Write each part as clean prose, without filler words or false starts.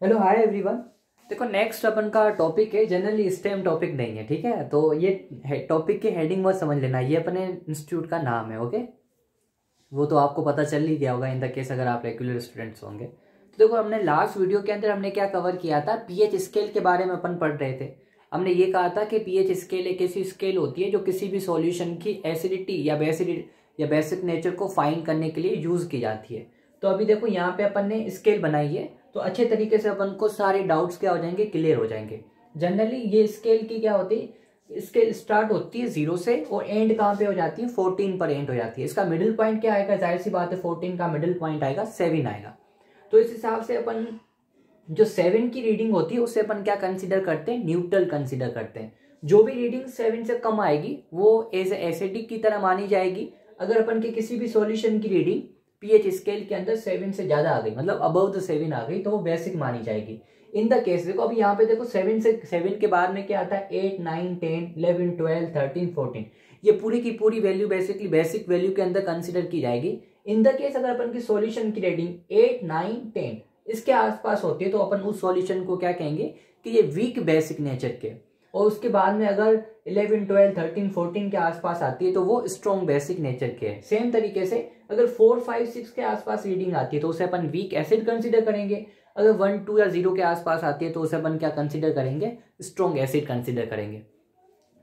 Hello hi everyone. देखो next अपन का topic है, जनरली स्टेम टॉपिक नहीं है, ठीक है। तो ये टॉपिक की हेडिंग मत समझ लेना, ये अपने इंस्टीट्यूट का नाम है, ओके। वो तो आपको पता चल ही गया होगा इन द केस अगर आप रेगुलर स्टूडेंट्स होंगे। तो देखो हमने लास्ट वीडियो के अंदर हमने क्या कवर किया था, पीएच स्केल के बारे में अपन पढ़ रहे थे। हमने ये कहा था कि पीएच स्केल एक ऐसी स्केल होती है जो किसी भी सॉल्यूशन की एसिडिटी या बेसिक नेचर को फाइंड करने के लिए यूज की जाती है। तो अभी देखो यहाँ पे अपन ने स्केल बनाई है, तो अच्छे तरीके से अपन को सारे डाउट्स क्या हो जाएंगे, क्लियर हो जाएंगे। जनरली ये स्केल की क्या होती है, स्केल स्टार्ट होती है 0 से और एंड कहाँ पे हो जाती है, 14 पर एंड हो जाती है। इसका मिडिल पॉइंट क्या आएगा, जाहिर सी बात है 14 का मिडिल पॉइंट आएगा 7 आएगा। तो इस हिसाब से अपन जो 7 की रीडिंग होती है उसे अपन क्या कंसीडर करते हैं, न्यूट्रल कंसीडर करते हैं। जो भी रीडिंग 7 से कम आएगी वो एज एसिडिक की तरह मानी जाएगी। अगर अपन के किसी भी सॉल्यूशन की रीडिंग पीएच स्केल के अंदर 7 से ज्यादा आ गई, मतलब अबव द 7 आ गई, तो वो बेसिक मानी जाएगी। इन द केस देखो अभी यहाँ पे देखो 7 के बाद में क्या आता है, 8 9 10 11 12 13 14, ये पूरी की पूरी वैल्यू बेसिकली बेसिक वैल्यू के अंदर कंसिडर की जाएगी। इन द केस अगर अपन की सॉल्यूशन की रीडिंग 8 9 10 इसके आसपास होती है तो अपन उस सॉल्यूशन को क्या कहेंगे कि ये वीक बेसिक नेचर के। और उसके बाद में अगर 11 12 13 14 के आसपास आती है तो वो स्ट्रॉन्ग बेसिक नेचर के है। सेम तरीके से अगर 4 5 6 के आसपास रीडिंग आती है तो उसे अपन वीक एसिड कंसीडर करेंगे। अगर 1 2 या 0 के आसपास आती है तो उसे अपन क्या कंसीडर करेंगे, स्ट्रॉन्ग एसिड कंसीडर करेंगे।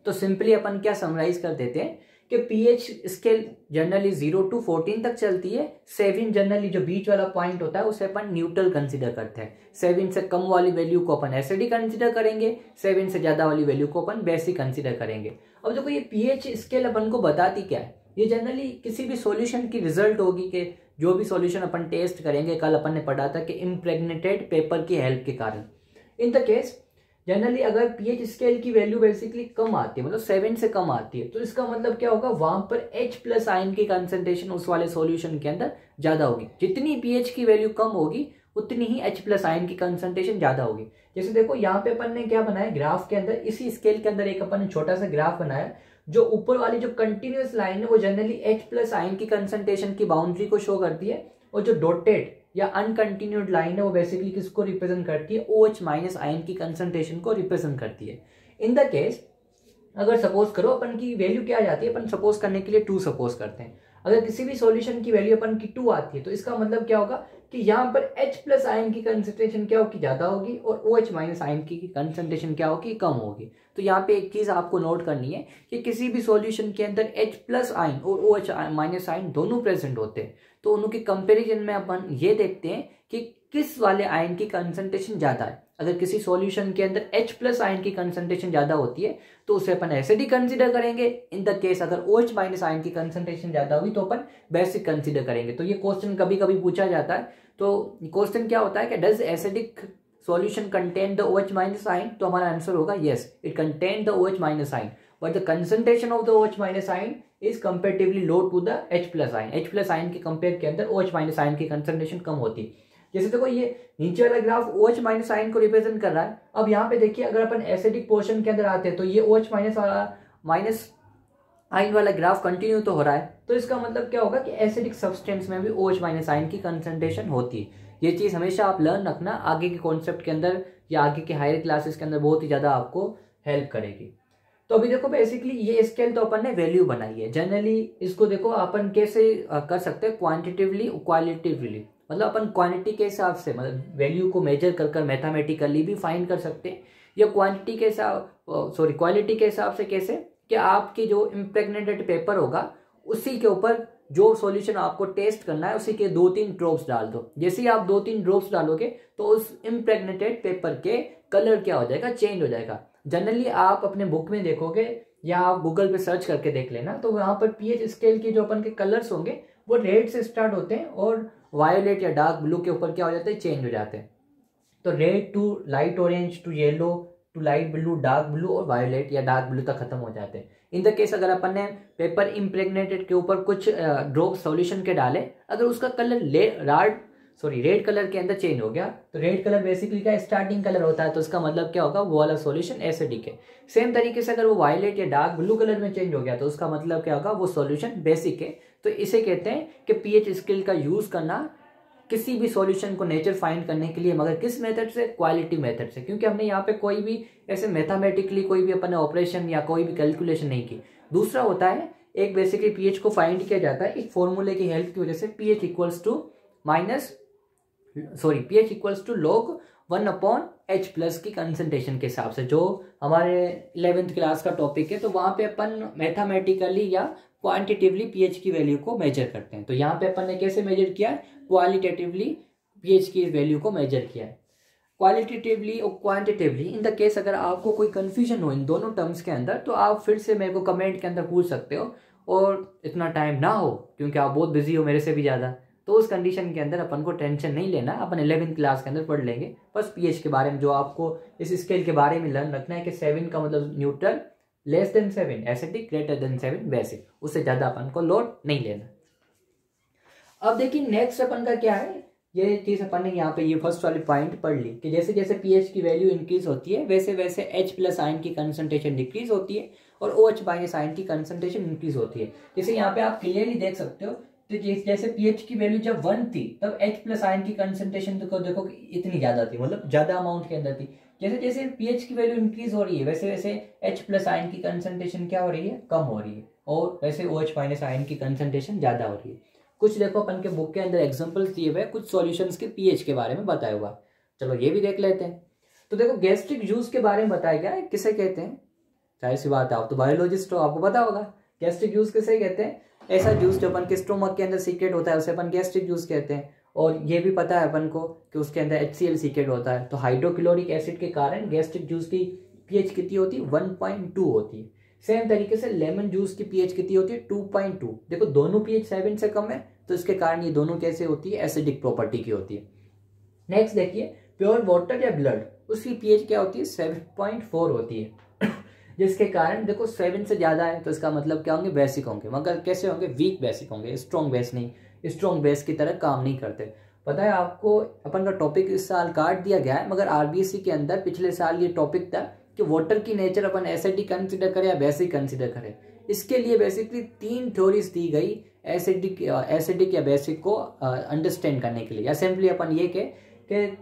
तो सिंपली अपन क्या समराइज कर देते हैं कि पीएच स्केल जनरली 0 to 14 तक चलती है। 7 जनरली जो बीच वाला पॉइंट होता है उसे अपन न्यूट्रल कंसीडर करते हैं। 7 से कम वाली वैल्यू को अपन एसिडिक कंसीडर करेंगे, 7 से ज्यादा वाली वैल्यू को अपन बेसिक कंसीडर करेंगे। अब देखो ये पीएच स्केल अपन को बताती क्या है, ये जनरली किसी भी सॉल्यूशन की रिजल्ट होगी कि जो भी सॉल्यूशन अपन टेस्ट करेंगे, कल अपन ने पढ़ा था कि इम्प्रेग्नेटेड पेपर की हेल्प के कारण। इन द केस जनरली अगर पीएच स्केल की वैल्यू बेसिकली कम आती है, मतलब 7 से कम आती है, तो इसका मतलब क्या होगा, वहां पर H प्लस आयन की कंसेंट्रेशन उस वाले सॉल्यूशन के अंदर ज्यादा होगी। जितनी पीएच की वैल्यू कम होगी उतनी ही H प्लस आयन की कंसेंट्रेशन ज्यादा होगी। जैसे देखो यहाँ पे अपन ने क्या बनाया, ग्राफ के अंदर इसी स्केल के अंदर एक अपन ने छोटा सा ग्राफ बनाया। जो ऊपर वाली जो कंटिन्यूअस लाइन है वो जनरली H प्लस आयन की कंसेंट्रेशन की बाउंड्री को शो करती है, और जो डॉटेड या अनकंटिन्यूड लाइन है वो बेसिकली किसको रिप्रेजेंट करती है, OH माइनस आयन की कंसंट्रेशन को रिप्रेजेंट करती है। इन द केस अगर सपोज करो अपन की वैल्यू क्या आ जाती है, अपन सपोज करने के लिए 2 सपोज करते हैं। अगर किसी भी सॉल्यूशन की वैल्यू अपन की 2 आती है तो इसका मतलब क्या होगा कि यहाँ पर H प्लस आयन की कंसंट्रेशन क्या होगी, ज्यादा होगी, और OH माइनस आयन की कंसंट्रेशन क्या होगी, कम होगी। तो यहाँ पे एक चीज आपको नोट करनी है कि किसी भी सॉल्यूशन के अंदर H प्लस आयन और OH माइनस आयन दोनों प्रेजेंट होते हैं, तो उनके कंपैरिजन में अपन ये देखते हैं कि किस वाले आयन की कंसंट्रेशन ज्यादा है। अगर किसी सॉल्यूशन के अंदर H प्लस आयन की कंसंट्रेशन ज्यादा होती है तो उसे अपन एसिडिक कंसीडर करेंगे। इन द केस अगर OH माइनस आयन की कंसंट्रेशन ज्यादा हुई तो अपन बेसिक कंसीडर करेंगे। तो ये क्वेश्चन कभी कभी पूछा जाता है। तो क्वेश्चन क्या होता है कि does acidic solution contain the OH minus ion, तो हमारा आंसर होगा yes, it contain the OH minus ion, but the concentration of the OH minus ion is comparatively low to the H plus ion. H plus ion के compare के अंदर OH minus ion की concentration कम होती है। जैसे देखो ये नीचे वाला ग्राफ OH माइनस आयन को रिप्रेजेंट कर रहा है। अब यहाँ पे देखिए अगर अपन एसिडिक पोर्शन के अंदर आते हैं तो ये OH माइनस आयन वाला ग्राफ कंटिन्यू तो हो रहा है, तो इसका मतलब क्या होगा कि एसिडिक सब्सटेंस में भी OH माइनस आयन की कंसंट्रेशन होती है। ये चीज हमेशा आप लर्न रखना, आगे के कॉन्सेप्ट के अंदर या आगे के हायर क्लासेस के अंदर बहुत ही ज्यादा आपको हेल्प करेगी। तो अभी देखो बेसिकली ये स्केल तो अपन ने वैल्यू बनाई है। जनरली इसको देखो अपन कैसे कर सकते हैं, क्वांटिटेटिवली क्वालिटेटिवली, मतलब अपन क्वांटिटी के हिसाब से मतलब वैल्यू को मेजर कर मैथमेटिकली भी फाइंड कर सकते हैं, या क्वांटिटी के हिसाब क्वालिटी के हिसाब से कैसे कि आपकी जो इम्प्रेग्नेटेड पेपर होगा उसी के ऊपर जो सॉल्यूशन आपको टेस्ट करना है उसी के 2-3 ड्रॉप्स डाल दो। जैसे ही आप 2-3 ड्रॉप्स डालोगे तो उस इम्प्रेग्नेटेड पेपर के कलर क्या हो जाएगा, चेंज हो जाएगा। जनरली आप अपने बुक में देखोगे या आप गूगल पे सर्च करके देख लेना, तो वहां पर पीएच स्केल के जो अपन के कलर्स होंगे वो रेड से स्टार्ट होते हैं और वायोलेट या डार्क ब्लू के ऊपर क्या हो जाते हैं, चेंज हो जाते हैं। तो red to light orange to yellow to light blue, dark blue और वायोलेट या डार्क ब्लू तक खत्म हो जाते हैं। इन द केस अगर अपन ने पेपर इम्प्रेग्नेटेड के ऊपर कुछ ड्रॉप सॉल्यूशन के डाले, अगर उसका कलर रेड कलर के अंदर चेंज हो गया, तो रेड कलर बेसिकली क्या स्टार्टिंग कलर होता है, तो इसका मतलब क्या होगा, वो वाला सॉल्यूशन एसिडिक है। सेम तरीके से अगर वो वायलेट या डार्क ब्लू कलर में चेंज हो गया तो उसका मतलब क्या होगा, वो सॉल्यूशन बेसिक है। तो इसे कहते हैं कि पीएच स्केल का यूज करना किसी भी सॉल्यूशन को नेचर फाइंड करने के लिए, मगर किस मेथड से, क्वालिटी मेथड से, क्योंकि हमने यहाँ पे कोई भी ऐसे मैथमेटिकली कोई भी अपने ऑपरेशन या कोई भी कैलकुलेशन नहीं की। दूसरा होता है एक बेसिकली पीएच को फाइंड किया जाता है एक फॉर्मूले की हेल्प की वजह से, pH equals to log 1/H+ की कंसंट्रेशन के हिसाब से, जो हमारे 11th क्लास का टॉपिक है। तो वहां पे अपन मैथमेटिकली या क्वांटिटेटिवली पीएच की वैल्यू को मेजर करते हैं। तो यहाँ पे अपन ने कैसे मेजर किया है, क्वालिटेटिवली पीएच की वैल्यू को मेजर किया है। क्वालिटेटिवली और क्वांटिटेटिवली इन द केस अगर आपको कोई कंफ्यूजन हो इन दोनों टर्म्स के अंदर, तो आप फिर से मेरे को कमेंट के अंदर पूछ सकते हो, और इतना टाइम ना हो क्योंकि आप बहुत बिजी हो मेरे से भी ज़्यादा, तो उस कंडीशन के अंदर अपन को टेंशन नहीं लेना, अपन 11th क्लास के अंदर पढ़ लेंगे बस पीएच के बारे में। जो आपको इस स्केल के बारे में लर्न रखना है कि 7 का मतलब neutral, less than 7 acidic, greater than 7 basic, उससे ज़्यादा अपन को लोड नहीं लेना। अब देखिए नेक्स्ट अपन का क्या है, ये चीज़ अपन ने यहाँ पे ये फर्स्ट वाली पॉइंट पढ़ ली कि जैसे जैसे पीएच की वैल्यू इंक्रीज होती है वैसे वैसे H+ आयन की कंसंट्रेशन डिक्रीज होती है और OH- आयन की कंसंट्रेशन इंक्रीज होती है। जैसे यहाँ पे आप क्लियरली देख सकते हो, तो जैसे पीएच की वैल्यू जब 1 थी तब H+ आयन की कंसंट्रेशन तो देखो इतनी ज्यादा थी, मतलब ज्यादा अमाउंट के अंदर थी। जैसे जैसे पीएच की वैल्यू इंक्रीज हो रही है वैसे वैसे H+ आयन की कंसंट्रेशन क्या हो रही है, कम हो रही है, और वैसे OH- आयन की कंसंट्रेशन ज्यादा हो रही है। कुछ देखो अपन के बुक के अंदर एग्जांपल्स दिए हुए, कुछ सॉल्यूशंस के पीएच के बारे में बताया हुआ, चलो ये भी देख लेते हैं। तो देखो गैस्ट्रिक जूस के बारे में बताया गया है, किसे कहते हैं, जाहिर सी बात है आप तो बायोलॉजिस्ट हो, आपको पता होगा गैस्ट्रिक जूस किसे कहते हैं। ऐसा जूस जो अपन के स्टोमक के अंदर सीक्रेट होता है उसे अपन गैस्ट्रिक जूस कहते हैं। और ये भी पता है अपन को कि उसके अंदर HCl सीक्रेट होता है। तो हाइड्रोक्लोरिक एसिड के कारण गैस्ट्रिक जूस की पीएच कितनी होती है, 1.2 होती है। सेम तरीके से लेमन जूस की पीएच कितनी होती है, 2.2। देखो दोनों पीएच 7 से कम है, तो इसके कारण ये दोनों कैसे होती है, एसिडिक प्रॉपर्टी की होती है। नेक्स्ट देखिए प्योर वाटर या ब्लड, उसकी पीएच क्या होती है, 7.4 होती है जिसके कारण देखो 7 से ज्यादा है तो इसका मतलब क्या होंगे, बेसिक होंगे, मगर कैसे होंगे, वीक बेसिक होंगे, स्ट्रॉन्ग बेस नहीं, स्ट्रॉन्ग बेस की तरह काम नहीं करते। पता है आपको अपन का टॉपिक इस साल काट दिया गया है, मगर आरबीएससी के अंदर पिछले साल ये टॉपिक था कि वाटर की नेचर अपन एसिडिक कंसिडर करें या बेसिक कंसिडर करें। इसके लिए बेसिकली 3 थ्योरीज दी गई एसिडिक या बेसिक को अंडरस्टैंड करने के लिए। या सिंपली अपन ये कि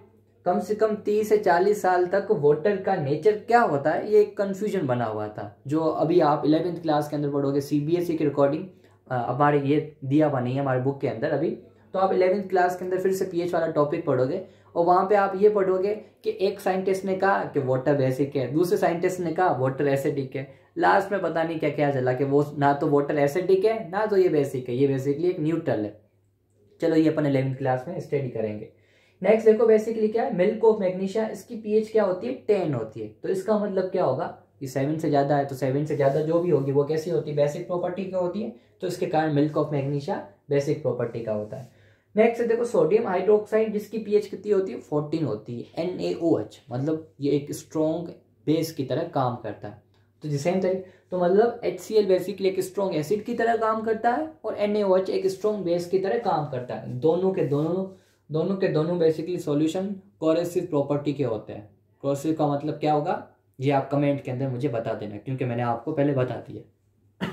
कम से कम 30 से 40 साल तक वाटर का नेचर क्या होता है ये एक कंफ्यूजन बना हुआ था, जो अभी आप 11th क्लास के अंदर पढ़ोगे। सीबीएसई की रिकॉर्डिंग हमारे ये दिया हुआ नहीं है हमारे बुक के अंदर अभी, तो आप 11th क्लास के अंदर फिर से पीएच वाला टॉपिक पढ़ोगे और वहां पे आप ये पढ़ोगे कि एक साइंटिस्ट ने कहा कि वाटर बेसिक है, दूसरे साइंटिस्ट ने कहा वाटर एसिडिक है, लास्ट में पता नहीं क्या क्या चला कि वो ना तो वाटर एसिडिक है ना तो ये बेसिक है, ये बेसिकली एक न्यूट्रल है। चलो ये अपन 11th क्लास में स्टडी करेंगे। नेक्स्ट देखो बेसिकली क्या है, मिल्क ऑफ मैग्नीशिया, इसकी पीएच क्या होती है, 10 होती है। तो इसका मतलब क्या होगा, ये 7 से ज्यादा है, तो 7 से ज्यादा जो भी होगी वो कैसी होती है, बेसिक प्रॉपर्टी की होती है। तो इसके कारण milk of magnesia basic property का होता है। नेक्स्ट देखो सोडियम हाइड्रोक्साइड, जिसकी पीएच कितनी होती है, 14 होती है। NaOH मतलब ये एक स्ट्रॉन्ग बेस की तरह काम करता है। तो सेम तरीके, तो मतलब HCl बेसिकली एक स्ट्रॉन्ग एसिड की तरह काम करता है और NaOH एक स्ट्रॉन्ग बेस की तरह काम करता है। दोनों के दोनों बेसिकली सॉल्यूशन कोरेसिव प्रॉपर्टी के होते हैं। कोरेसिव का मतलब क्या होगा ये आप कमेंट के अंदर मुझे बता देना, क्योंकि मैंने आपको पहले बता दिया।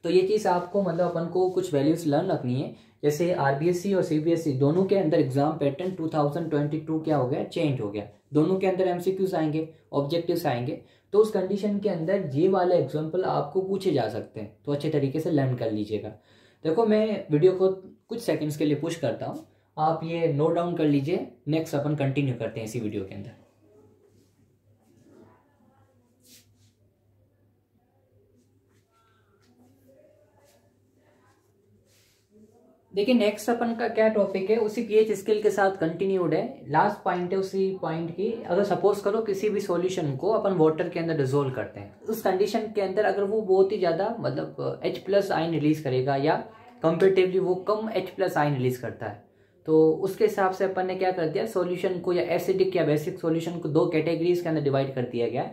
तो ये चीज़ आपको मतलब अपन को कुछ वैल्यूज लर्न रखनी है। जैसे आरबीएससी और सीबीएसई दोनों के अंदर एग्जाम पैटर्न 2022 क्या हो गया, चेंज हो गया। दोनों के अंदर एमसीक्यूज आएंगे, ऑब्जेक्टिव्स आएंगे, तो उस कंडीशन के अंदर ये वाले एग्जाम्पल आपको पूछे जा सकते हैं, तो अच्छे तरीके से लर्न कर लीजिएगा। देखो मैं वीडियो को कुछ सेकंड्स के लिए पुश करता हूँ, आप ये नोट डाउन कर लीजिए। नेक्स्ट अपन कंटिन्यू करते हैं इसी वीडियो के अंदर। देखिए नेक्स्ट अपन का क्या टॉपिक है, उसी पीएच स्केल के साथ कंटिन्यूड है। लास्ट पॉइंट है उसी पॉइंट की। अगर सपोज करो किसी भी सॉल्यूशन को अपन वाटर के अंदर डिसोल्व करते हैं, उस कंडीशन के अंदर अगर वो बहुत ही ज्यादा मतलब H+ आयन रिलीज करेगा या कंपेरेटिवली वो कम H+ आयन रिलीज करता है, तो उसके हिसाब से अपन ने क्या कर दिया, सॉल्यूशन को या एसिडिक या बेसिक सॉल्यूशन को 2 कैटेगरीज के अंदर डिवाइड कर दिया गया।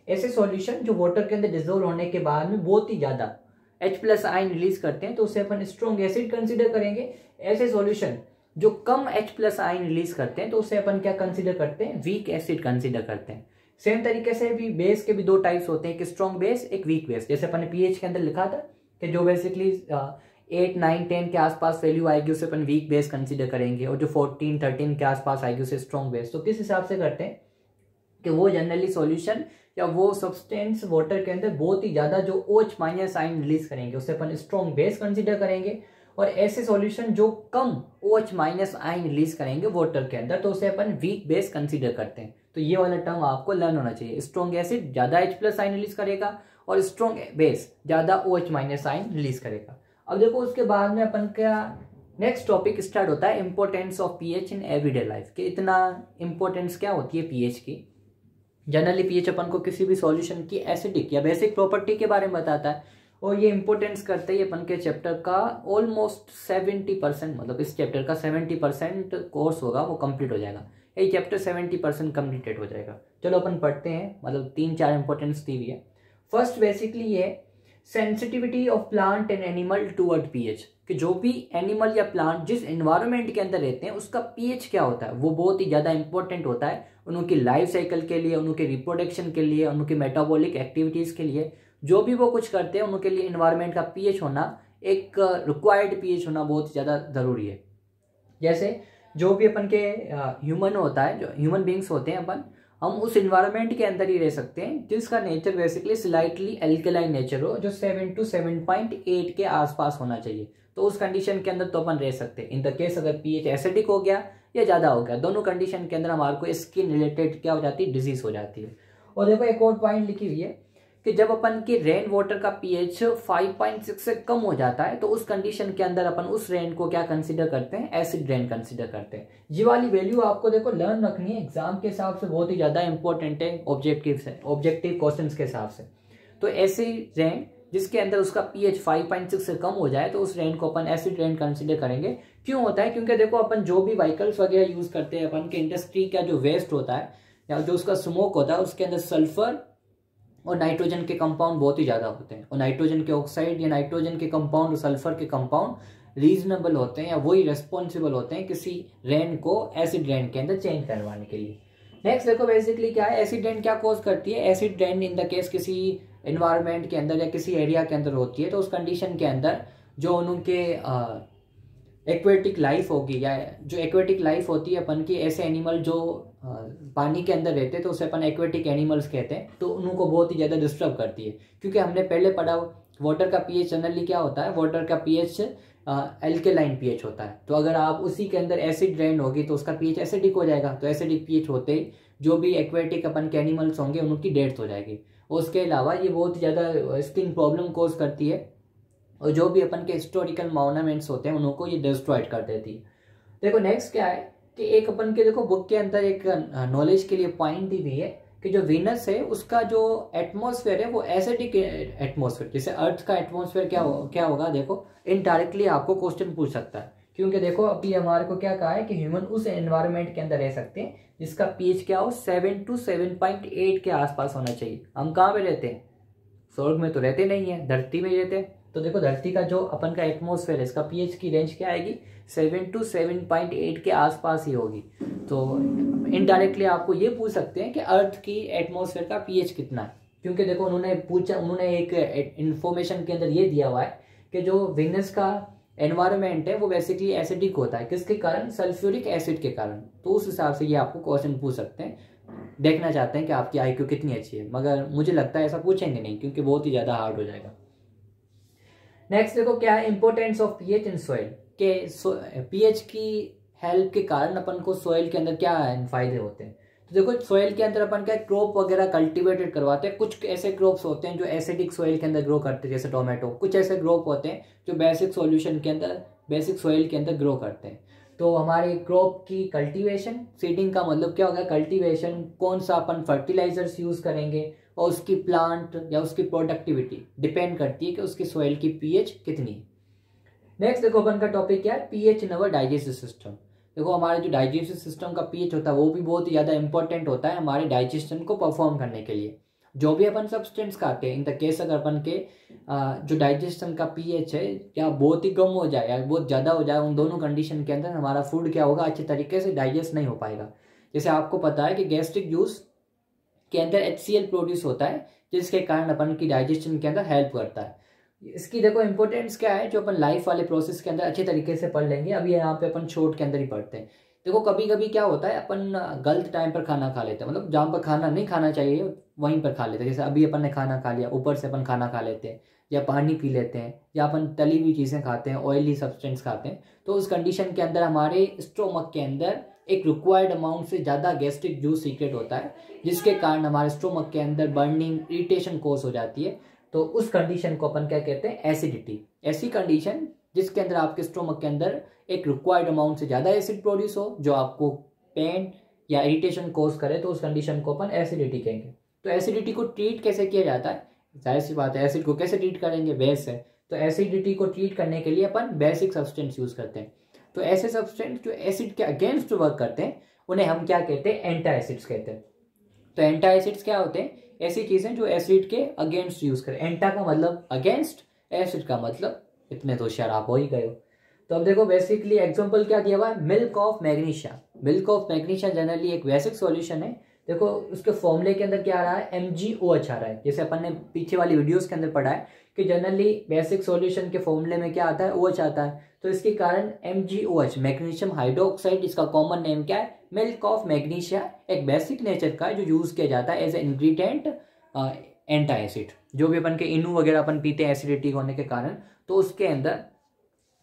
ऐसे सॉल्यूशन जो वाटर के अंदर डिसोल्व होने के बाद में बहुत ही ज्यादा H+ आयन रिलीज करते हैं तो उसे अपन स्ट्रॉन्ग एसिड कंसीडर करेंगे। ऐसे सॉल्यूशन जो कम H+ आयन रिलीज करते हैं तो उसे अपन क्या कंसीडर करते हैं, वीक एसिड कंसीडर करते हैं। सेम तरीके से भी बेस के भी 2 टाइप्स होते हैं, एक स्ट्रॉन्ग बेस एक वीक बेस। जैसे अपन ने पीएच के अंदर लिखा था कि जो बेसिकली 8, 9, 10 के आसपास वैल्यू आएगी उसे अपन वीक बेस कंसीडर करेंगे, और जो 14, 13 के आसपास आएगी उसे स्ट्रॉन्ग बेस। तो किस हिसाब से करते हैं कि वो जनरली सॉल्यूशन या वो सब्सटेंस वाटर के अंदर बहुत ही ज्यादा जो OH माइनस आयन रिलीज करेंगे उसे अपन स्ट्रॉन्ग बेस कंसीडर करेंगे, और ऐसे सॉल्यूशन जो कम OH माइनस आयन रिलीज करेंगे वाटर के अंदर तो उसे अपन वीक बेस कंसीडर करते हैं। तो ये वाला टर्म आपको लर्न होना चाहिए। स्ट्रॉन्ग एसिड ज्यादा H+ आयन रिलीज करेगा और स्ट्रॉन्ग बेस ज्यादा OH माइनस आयन रिलीज करेगा। अब देखो उसके बाद में अपन का नेक्स्ट टॉपिक स्टार्ट होता है importance of pH in everyday life, कि इतना इंपॉर्टेंस क्या होती है पीएच की। जनरली पीएच अपन को किसी भी सॉल्यूशन की एसिडिक या बेसिक प्रॉपर्टी के बारे में बताता है, और ये इंपॉर्टेंस करते ही अपन के चैप्टर का ऑलमोस्ट 70%, मतलब इस चैप्टर का 70% कोर्स होगा वो कंप्लीट हो जाएगा। ये चैप्टर 70% कंप्लीटेड हो जाएगा। चलो अपन पढ़ते हैं, मतलब 3-4 इंपॉर्टेंस दी हुई है। फर्स्ट बेसिकली ये sensitivity of plant and animal toward pH, कि जो भी एनिमल या प्लांट जिस एनवायरनमेंट के अंदर रहते हैं उसका पीएच क्या होता है वो बहुत ही ज़्यादा इंपॉर्टेंट होता है उनकी लाइफ साइकिल के लिए, उनके रिप्रोडक्शन के लिए, उनकी मेटाबॉलिक एक्टिविटीज़ के लिए। जो भी वो कुछ करते हैं उनके लिए एनवायरनमेंट का पीएच होना, एक रिक्वायर्ड पीएच होना बहुत ज़्यादा ज़रूरी है। जैसे जो भी अपन के ह्यूमन होता है, जो ह्यूमन बींग्स होते हैं अपन, हम उस इन्वायरमेंट के अंदर ही रह सकते हैं जिसका nature basically slightly alkaline nature हो, जो 7 to 7.8 के आसपास होना चाहिए। तो उस कंडीशन के अंदर तो अपन रह सकते हैं। इन द केस अगर पीएच एसिडिक हो गया या ज़्यादा हो गया, दोनों कंडीशन के अंदर हमारे को स्किन रिलेटेड क्या हो जाती है, डिजीज हो जाती है। और देखो एक और पॉइंट लिखी हुई है कि जब अपन की रेन वाटर का पीएच 5.6 से कम हो जाता है तो उस कंडीशन के अंदर अपन उस रेन को क्या कंसीडर करते हैं, एसिड रेन कंसीडर करते हैं। ये वाली वैल्यू आपको देखो लर्न रखनी है, एग्जाम के हिसाब से बहुत ही ज्यादा इंपॉर्टेंट है, ऑब्जेक्टिव क्वेश्चंस के हिसाब से। तो ऐसी रेन जिसके अंदर उसका पीएच 5.6 से कम हो जाए तो उस रेन को अपन एसिड रेन कंसीडर करेंगे। क्यों होता है, क्योंकि देखो अपन जो भी व्हीकल्स वगैरह यूज करते हैं, अपन के इंडस्ट्री का जो वेस्ट होता है या जो उसका स्मोक होता है उसके अंदर सल्फर और नाइट्रोजन के कंपाउंड बहुत ही ज़्यादा होते हैं, और नाइट्रोजन के ऑक्साइड या नाइट्रोजन के कंपाउंड और सल्फर के कंपाउंड रीजनेबल होते हैं या वही रेस्पॉन्सिबल होते हैं किसी रेन को एसिड रेन के अंदर चेंज करवाने के लिए। नेक्स्ट देखो बेसिकली क्या है, एसिड रेन क्या कॉज करती है। Acid rain in the case किसी एनवायरनमेंट के अंदर या किसी एरिया के अंदर होती है तो उस कंडीशन के अंदर जो उनके एक्वेटिक लाइफ होगी, या जो एक्वेटिक लाइफ होती है अपन की, ऐसे एनिमल जो पानी के अंदर रहते हैं तो उसे अपन एक्वेटिक एनिमल्स कहते हैं, तो उनको बहुत ही ज़्यादा डिस्टर्ब करती है। क्योंकि हमने पहले पढ़ा वाटर का पीएच जनरली क्या होता है, वाटर का पीएच एल्केलाइन पीएच होता है। तो अगर आप उसी के अंदर एसिड रेन होगी तो उसका पीएच एसिडिक हो जाएगा। तो एसिडिक पीएच होते ही जो भी एक्वेटिक अपन के एनिमल्स होंगे उनकी डेथ हो जाएगी। उसके अलावा ये बहुत ज़्यादा स्किन प्रॉब्लम कोज करती है, और जो भी अपन के हिस्टोरिकल मॉन्यूमेंट्स होते हैं उनको ये डिस्ट्रॉयड कर देती है। देखो नेक्स्ट क्या है कि एक अपन के देखो बुक के अंदर एक नॉलेज के लिए पॉइंट दी हुई है कि जो वीनस है उसका जो एटमॉस्फेयर है वो एसिडिक एटमॉस्फेयर, जैसे अर्थ का एटमॉस्फेयर क्या होगा, देखो इनडायरेक्टली आपको क्वेश्चन पूछ सकता है। क्योंकि देखो अभी हमारे को क्या कहा है कि ह्यूमन उस एनवायरनमेंट के अंदर रह सकते हैं जिसका पीएच क्या हो, 7 to 7.8 के आसपास होना चाहिए। हम कहाँ पे रहते हैं, स्वर्ग में तो रहते नहीं है, धरती में रहते हैं। तो देखो धरती का जो अपन का एटमॉस्फेयर है इसका पीएच की रेंज क्या आएगी, 7 to 7.8 के आसपास ही होगी। तो इनडायरेक्टली आपको ये पूछ सकते हैं कि अर्थ की एटमॉस्फेयर का पीएच कितना है। क्योंकि देखो उन्होंने एक इंफॉर्मेशन के अंदर ये दिया हुआ है कि जो वीनस का एनवायरनमेंट है वो बेसिकली एसिडिक होता है, किसके कारण, सल्फ्यूरिक एसिड के कारण। तो उस हिसाब से ये आपको क्वेश्चन पूछ सकते हैं। देखना चाहते हैं कि आपकी IQ कितनी अच्छी है, मगर मुझे लगता है ऐसा पूछेंगे नहीं क्योंकि बहुत ही ज़्यादा हार्ड हो जाएगा। नेक्स्ट देखो क्या है importance of pH in soil, के पीएच की हेल्प के कारण अपन को सॉइल के अंदर क्या फायदे होते हैं। तो देखो सॉइल के अंदर अपन क्या क्रॉप वगैरह कल्टीवेटेड करवाते हैं। कुछ ऐसे क्रॉप्स होते हैं जो एसिडिक सॉइल के अंदर ग्रो करते हैं, जैसे टोमेटो। कुछ ऐसे क्रॉप होते हैं जो बेसिक सॉइल के अंदर ग्रो करते हैं। तो हमारी क्रॉप की कल्टीवेशन, सीडिंग का मतलब क्या होगा, कल्टीवेशन, कौन सा अपन फर्टिलाइजर्स यूज करेंगे और उसकी प्लांट या उसकी प्रोडक्टिविटी डिपेंड करती है कि उसकी सॉइल की पीएच कितनी है। नेक्स्ट देखो अपन का टॉपिक क्या है, पीएच इन अवर डाइजेस्टिव सिस्टम। देखो हमारे जो डाइजेस्टिव सिस्टम का पीएच होता है वो भी बहुत ही ज़्यादा इंपॉर्टेंट होता है हमारे डाइजेशन को परफॉर्म करने के लिए। जो भी अपन सब्सटेंस खाते हैं, इन द केस अगर अपन के जो डाइजेशन का पीएच है या बहुत ही कम हो जाए या बहुत ज़्यादा हो जाए, उन दोनों कंडीशन के अंदर हमारा फूड क्या होगा, अच्छे तरीके से डाइजेस्ट नहीं हो पाएगा। जैसे आपको पता है कि गैस्ट्रिक जूस के अंदर HCl प्रोड्यूस होता है जिसके कारण अपन की डाइजेशन के अंदर हेल्प करता है। इसकी देखो इंपॉर्टेंस क्या है, जो अपन लाइफ वाले प्रोसेस के अंदर अच्छे तरीके से पढ़ लेंगे। अभी यहाँ पे अपन शॉर्ट के अंदर ही पढ़ते हैं। देखो कभी कभी क्या होता है, अपन गलत टाइम पर खाना खा लेते हैं, मतलब जहाँ पर खाना नहीं खाना चाहिए वहीं पर खा लेते हैं। जैसे अभी अपन ने खाना खा लिया, ऊपर से अपन खाना खा लेते हैं, या पानी पी लेते हैं, या अपन तली हुई चीज़ें खाते हैं, ऑयली सब्सटेंस खाते हैं। तो उस कंडीशन के अंदर हमारे स्टोमक के अंदर एक रिक्वायर्ड अमाउंट से ज़्यादा गैस्ट्रिक जूस सीक्रेट होता है, जिसके कारण हमारे स्टोमक के अंदर बर्निंग, इरिटेशन कोस हो जाती है। तो उस कंडीशन को अपन क्या कहते हैं, एसिडिटी। ऐसी कंडीशन जिसके अंदर आपके स्टोमक के अंदर एक रिक्वायर्ड अमाउंट से ज़्यादा एसिड प्रोड्यूस हो, जो आपको पेन या इरिटेशन कोस करे, तो उस कंडीशन को अपन एसिडिटी कहेंगे। तो एसिडिटी को ट्रीट कैसे किया जाता है, जाहिर सी बात है, एसिड को कैसे ट्रीट करेंगे, बेस है। तो एसिडिटी को ट्रीट करने के लिए अपन बेसिक सब्सटेंस यूज करते हैं। तो ऐसे सब्सटेंस जो एसिड के अगेंस्ट वर्क करते हैं उन्हें हम क्या कहते हैं, एंटा एसिड्स कहते हैं। तो एंटा एसिड्स क्या होते हैं, ऐसी चीजें जो एसिड के अगेंस्ट यूज करें। एंटा का मतलब अगेंस्ट, एसिड का मतलब, इतने तो होशियार आप हो ही गए हो। तो अब देखो बेसिकली एग्जांपल क्या दिया हुआ है, milk of magnesia. Milk of magnesia generally एक बेसिक सॉल्यूशन है। देखो उसके फॉर्मूले के अंदर क्या आ रहा है, MgOH आ रहा है। जैसे अपन ने पीछे वाली वीडियोस के अंदर पढ़ा है कि जनरली बेसिक सॉल्यूशन के फॉर्मूले में क्या आता है, OH आता है। तो इसके कारण MgOH, मैग्नीशियम हाइड्रोक्साइड, इसका कॉमन नेम क्या है, मिल्क ऑफ मैग्नीशिया, एक बेसिक नेचर का है जो यूज किया जाता है एज ए इंग्रेडिएंट एंटा एसिड। जो भी अपन के इनू वगैरह अपन पीते हैं एसिडिटी होने के कारण, तो उसके अंदर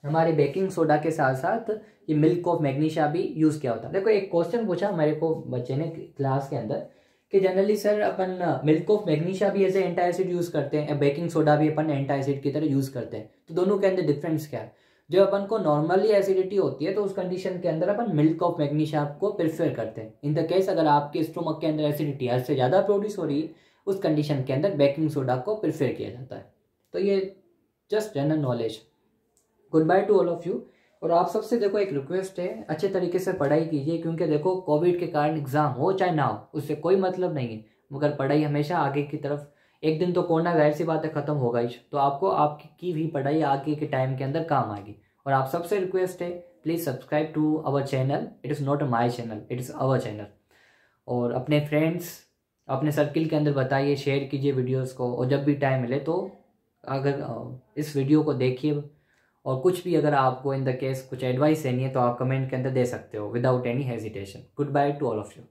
हमारे बेकिंग सोडा के साथ साथ ये मिल्क ऑफ मैग्नीशिया भी यूज किया होता है। देखो एक क्वेश्चन पूछा मेरे को बच्चे ने क्लास के अंदर कि generally sir upon milk of magnesia भी एज ए एंटा एसिड यूज करते हैं, बेकिंग सोडा भी अपन एंटा एसिड की तरह यूज करते हैं, तो दोनों के अंदर डिफरेंस क्या है। जो अपन को नॉर्मली एसिडिटी होती है तो उस कंडीशन के अंदर अपन मिल्क ऑफ मैग्नीशिया को प्रेफर करते हैं। इन द केस अगर आपके स्टोमक के अंदर एसिडिटी हद से ज़्यादा प्रोड्यूस हो रही है, उस कंडीशन के अंदर बेकिंग सोडा को प्रेफर किया जाता है। तो ये just general knowledge. Good by two all of you. और आप सबसे देखो एक रिक्वेस्ट है, अच्छे तरीके से पढ़ाई कीजिए, क्योंकि देखो कोविड के कारण एग्जाम हो चाहे ना हो उससे कोई मतलब नहीं है, मगर पढ़ाई हमेशा आगे की तरफ। एक दिन तो कोरोना जाहिर सी बात है खत्म होगा ही, तो आपको आपकी भी पढ़ाई आगे के टाइम के अंदर काम आएगी। और आप सबसे रिक्वेस्ट है, please subscribe to our channel. It is not my channel, it is our channel. और अपने फ्रेंड्स, अपने सर्किल के अंदर बताइए, शेयर कीजिए वीडियोस को। और जब भी टाइम मिले तो अगर इस वीडियो को देखिए, और कुछ भी अगर आपको इन द केस कुछ एडवाइस देनी है तो आप कमेंट के अंदर दे सकते हो without any hesitation. Good by two all of you.